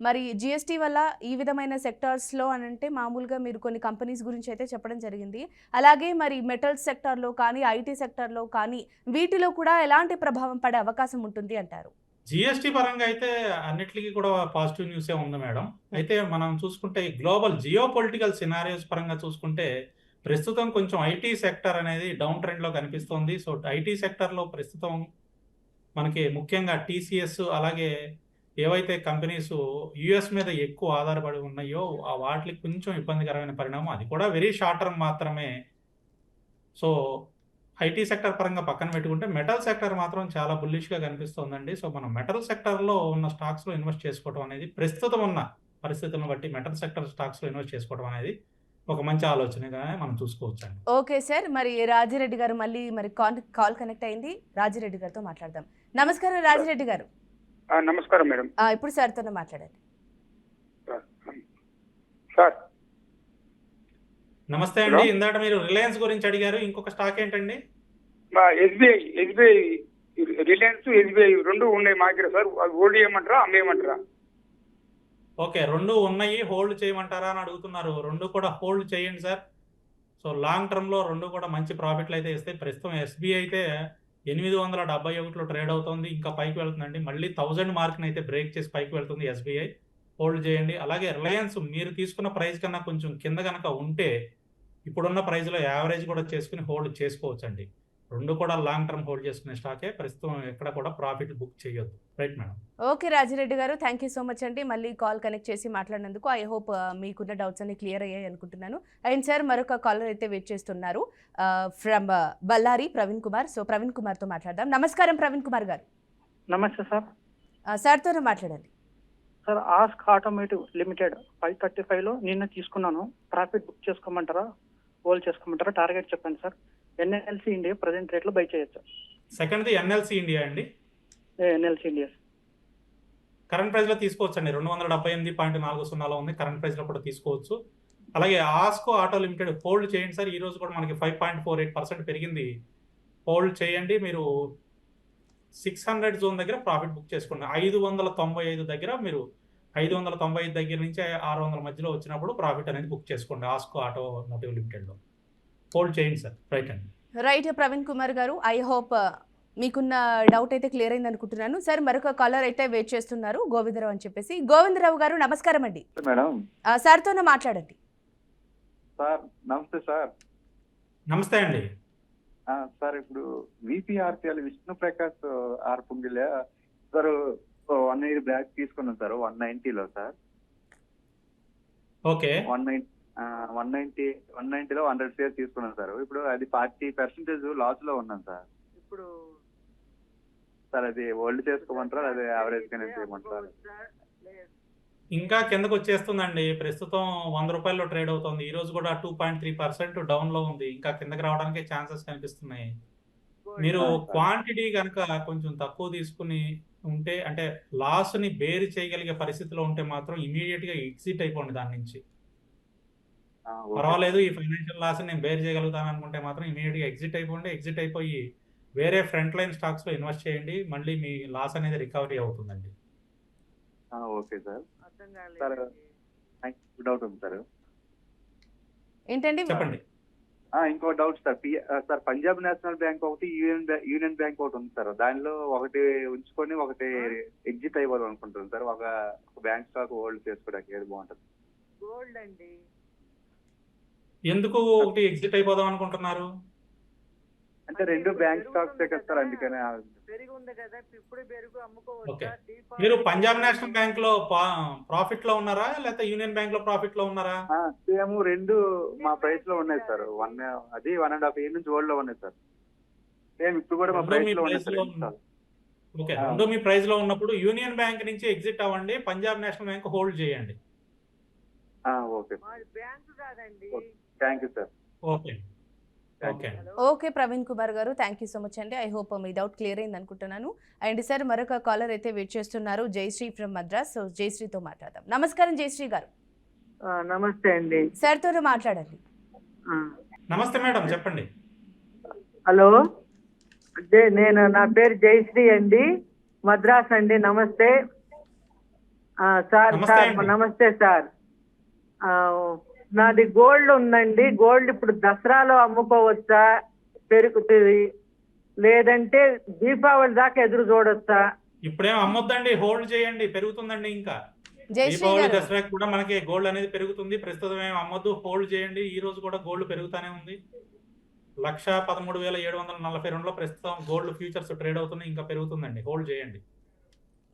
మరి జీఎస్టీ వల్ల ఈ విధమైన సెక్టార్స్లో అని అంటే మామూలుగా మీరు కొన్ని కంపెనీస్ గురించి అయితే చెప్పడం జరిగింది. అలాగే మరి మెటల్స్ సెక్టార్లో కానీ, ఐటీ సెక్టార్లో కానీ వీటిలో కూడా ఎలాంటి ప్రభావం పడే అవకాశం ఉంటుంది అంటారు? జీఎస్టీ పరంగా అయితే అన్నిటికి కూడా పాజిటివ్ న్యూసే ఉంది మేడం. అయితే మనం చూసుకుంటే గ్లోబల్ జియో పొలిటికల్ సినారియోస్ పరంగా చూసుకుంటే ప్రస్తుతం కొంచెం ఐటీ సెక్టర్ అనేది డౌన్ ట్రెండ్‌లో కనిపిస్తోంది. సో, ఐటీ సెక్టర్‌లో ప్రస్తుతం మనకి ముఖ్యంగా టీసీఎస్ అలాగే ఏవైతే కంపెనీస్ యూఎస్ మీద ఎక్కువ ఆధారపడి ఉన్నాయో వాటికి కొంచెం ఇబ్బందికరమైన పరిణామం. అది కూడా వెరీ షార్ట్ టర్మ్ మాత్రమే. సో, ఐటీ సెక్టర్ పరంగా పక్కన పెట్టుకుంటే మెటల్ సెక్టర్ మాత్రం చాలా బుల్లిష్‌గా కనిపిస్తోందండి. సో, మనం మెటల్ సెక్టర్‌లో ఉన్న స్టాక్స్‌లో ఇన్వెస్ట్ చేసుకోవడం అనేది ప్రస్తుతం ఉన్న పరిస్థితులను బట్టి మెటల్ సెక్టర్ స్టాక్స్‌లో ఇన్వెస్ట్ చేసుకోవడం అనేది ఒక మంచి ఆలోచనగా మనం చూసుకోవచ్చండి. Okay sir. మరి రాజిరెడ్డి గారు మళ్ళీ మరి కాల్ కనెక్ట్ అయింది. రాజిరెడ్డి గారితో మాట్లాడదాం. నమస్కారం రాజిరెడ్డి గారు. నమస్కారం మేడం. ఇప్పుడు సార్‌తోనే మాట్లాడండి. సార్ నమస్తే అండి. ఇందాక మీరు రిలయన్స్ గురించి అడిగారు. ఇంకొక స్టాక్ ఏంటండి? ఎస్బీఐ రిలయన్స్ ఎస్బీఐ రెండు ఉన్నాయి మా దగ్గర సార్. హోల్డ్ చేయమంటారా అమ్మేయమంటారా? ఓకే. 2 ఉన్నాయి. హోల్డ్ చేయమంటారా అని అడుగుతున్నారు. 2 కూడా హోల్డ్ చేయండి సార్. సో, లాంగ్ టర్మ్‌లో 2 కూడా మంచి ప్రాఫిట్లు అయితే ఇస్తాయి. ప్రస్తుతం ఎస్బీఐ అయితే 871లో ట్రేడ్ అవుతోంది. ఇంకా పైకి వెళ్తుందండి. మళ్ళీ 1000 మార్క్‌ని అయితే బ్రేక్ చేసి పైకి వెళ్తుంది ఎస్బీఐ. హోల్డ్ చేయండి. అలాగే రిలయన్స్ మీరు తీసుకున్న ప్రైస్ కన్నా కొంచెం కింద గనక ఉంటే ఇప్పుడున్న ప్రైస్‌లో యావరేజ్ కూడా చేసుకొని హోల్డ్ చేసుకోవచ్చండి. 2 కూడా లాంగ్ టర్మ్ హోల్డ్ చేసుకునే స్టాకే. ప్రస్తుతం ఎక్కడ కూడా ప్రాఫిట్ బుక్ చేయొద్దు. Right madam. ఓకే రాజిరెడ్డి గారు. థ్యాంక్ యూ సో మచ్ అండి. మళ్ళీ కాల్ కనెక్ట్ చేసి మాట్లాడినందుకు. ఐ హోప్ మీకున్న డౌట్స్ అన్ని క్లియర్ అయ్యాయి అనుకుంటున్నాను. అండ్ సార్ మరొక కాలర్ అయితే వెయిట్ చేస్తున్నారు. ఫ్రమ్ బళ్ళారి ప్రవీణ్ కుమార్. సో, ప్రవీణ్ కుమార్‌తో మాట్లాడదాం. నమస్కారం ప్రవీణ్ కుమార్ గారు. నమస్తే సార్. సార్‌తోనే మాట్లాడండి. సార్ ఆస్క్ ఆటోమేటివ్ లిమిటెడ్ 535లో నిన్న తీసుకున్నాను. ప్రాఫిట్ బుక్ చేసుకోమంటారా, హోల్డ్ చేసుకోమంటారా? టార్గెట్ చెప్పండి సార్. ఎన్ఎల్సి ఇండియా ప్రజెంట్ రేట్లో బై చేయొచ్చు. సెకండ్‌ది ఎన్ఎల్సి ఇండియా అండి. ఎన్ఎల్సి ఇండియా కరెంట్ ప్రైస్‌లో తీసుకోవచ్చండి. 278.40లో ఉంది. కరెంట్ ప్రైస్‌లో కూడా తీసుకోవచ్చు. అలాగే ఆస్కో ఆటో లిమిటెడ్ హోల్డ్ చేయండి సార్. ఈ రోజు కూడా మనకి 5.48% పెరిగింది. హోల్డ్ చేయండి. మీరు 600 జోన్ దగ్గర ప్రాఫిట్ బుక్ చేసుకోండి. 595 దగ్గర మీరు 595 దగ్గర నుంచి 600 మధ్యలో వచ్చినప్పుడు ప్రాఫిట్ అనేది బుక్ చేసుకోండి ఆస్కో ఆటోమోటివ్ లిమిటెడ్‌లో. హోల్డ్ చేయండి సార్. రైట్ అండి. రైట్ ప్రవీణ్ కుమార్ గారు. ఐ హోప్ మీకున్న డౌట్ అయితే క్లియర్ అయింది అనుకుంటున్నాను. సార్ మరొక కాలర్ అయితే వెయిట్ చేస్తున్నారు గోవిందరావు అని చెప్పేసి. గోవిందరావు గారు నమస్కారం అండి. మేడం. సార్‌తోనే మాట్లాడండి. సార్ నమస్తే సార్. నమస్తే అండి. సార్ ఇప్పుడు విపిఆర్పిఎల్ విష్ణు ప్రకాష్ ఆర్పుంగిల సార్ 1 ఇయర్ బ్యాక్ తీసుకున్నాం సార్ 190లో సార్. ఓకే. 190లో 100 షేర్ తీసుకున్నాం సార్. ఇప్పుడు అది 40% లాస్ లో ఉన్నాం సార్. ఇప్పుడు సార్ అది హోల్డ్ చేసుకోమంటారా, అది యావరేజ్ గా చేయమంటారా? ఇంకా కిందకు వచ్చేస్తుందండి. ప్రస్తుతం ₹100లో ట్రేడ్ అవుతుంది. ఈ రోజు కూడా 2.3% డౌన్‌లో ఉంది. ఇంకా కిందకి రావడానికి ఛాన్సెస్ కనిపిస్తున్నాయి. మీరు క్వాంటిటీ గనక కొంచెం తక్కువ తీసుకుని ఉంటే అంటే లాస్‌ని బేర్ చేయగలిగే పరిస్థితిలో ఉంటే మాత్రం ఇమ్మీడియేట్‌గా ఎగ్జిట్ అయిపోండి దాని నుంచి. పర్వాలేదు ఈ ఫైనాన్షియల్ లాస్‌ని నేను బేర్ చేయగలుగుతాను అనుకుంటే మాత్రం ఇమ్మీడియేట్‌గా ఎగ్జిట్ అయిపోండి. ఎగ్జిట్ అయిపోయి వేరే ఫ్రంట్ లైన్ స్టాక్స్‌లో ఇన్వెస్ట్ చేయండి. మళ్ళీ మీ లాస్ అనేది రికవరీ అవుతుందండి. Okay sir. సార్ డౌట్ ఉంది సార్. ఏంటండి? చెప్పండి. ఇంకో doubt sir. Sir Punjab national bank ఒకటి, యూనియన్ బ్యాంక్ ఒకటి ఉంది సార్. దానిలో ఒకటి ఉంచుకొని ఒకటి ఎగ్జిట్ అయిపోదాం అనుకుంటున్నాను సార్. ఒక బ్యాంక్ స్టాక్ హోల్డ్ చేసుకోవడానికి ఏది బాగుంటుంది? గోల్డ్ అండి. ఎందుకు ఒకటి ఎగ్జిట్ అయిపోదాం అనుకుంటున్నారు? అంటే 2 బ్యాంక్ స్టాక్స్ కదా సార్, అందుకనే. పెరిగి ఉంది కదా, ఇప్పుడు పెరుగు ఓకే. అమ్ముకోవచ్చా? మీరు పంజాబ్ నేషనల్ బ్యాంక్ లో ప్రాఫిట్ లో ఉన్నారా లేకపోతే యూనియన్ బ్యాంక్ లో ప్రాఫిట్ లో ఉన్నారా? సేమ్ 2 మా ప్రైస్ లో ఉన్నాయి సార్. అది 1.5 ఇయర్ నుంచి హోల్డ్ లో ఉన్నాయి సార్. సేమ్ ఇప్పుడు కూడా మా ప్రైస్ లో ఉన్నాయి సార్. ఓకే. 2 మీ ప్రైస్ లో ఉన్నప్పుడు యూనియన్ బ్యాంక్ నుంచి ఎగ్జిట్ అవ్వండి. పంజాబ్ నేషనల్ బ్యాంక్ హోల్డ్ చేయండి. ఓకే. మాది బ్యాంకు కాదండి. Thank you sir. Okay. Okay. Okay Praveen Kumar గారు. థ్యాంక్ యూ సో మచ్ అండి. I hope me doubt clear అయింది అనుకుంటున్నాను. అండ్ సార్ మరొక కాలర్ అయితే వెయిట్ చేస్తున్నారు జయశ్రీ ఫ్రమ్ మద్రాస్. సో జయశ్రీతో మాట్లాడదాం. నమస్కారం జయశ్రీ గారు. నమస్తే అండి. సార్‌తోనే మాట్లాడండి. నమస్తే మేడం, చెప్పండి. హలో, నా పేరు జయశ్రీ అండి, మద్రాస్ అండి. నమస్తే. సార్ నమస్తే సార్ అండి. నమస్తే సార్. ఆ, నాది గోల్డ్ ఉందండి. గోల్డ్ ఇప్పుడు దసరాలో అమ్ముకోవచ్చా, పెరుగుతుంది, లేదంటే దీపావళి దాకా ఎదురు చూడొచ్చా? ఇప్పుడేం అమ్మొద్దండి, హోల్డ్ చేయండి, పెరుగుతుందండి. ఇంకా జయశ్రీ దీపావళి గారు దసరాకి కూడా మనకి గోల్డ్ అనేది పెరుగుతుంది. ప్రస్తుతం ఏం అమ్మొద్దు, హోల్డ్ చేయండి. ఈ రోజు కూడా గోల్డ్ పెరుగుతానే ఉంది. 1,13,742లో ప్రస్తుతం గోల్డ్ ఫ్యూచర్స్ ట్రేడ్ అవుతున్నాయి. ఇంకా పెరుగుతుందండి, హోల్డ్ చేయండి.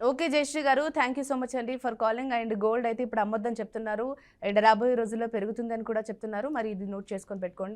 ఓకే జయశ్రీ గారు, థ్యాంక్ యూ సో మచ్ అండి ఫర్ కాలింగ్. అండ్ గోల్డ్ అయితే ఇప్పుడు అమ్మొద్దని చెప్తున్నారు, అండ్ రాబోయే రోజుల్లో పెరుగుతుందని కూడా చెప్తున్నారు. మరి ఇది నోట్ చేసుకొని పెట్టుకోండి.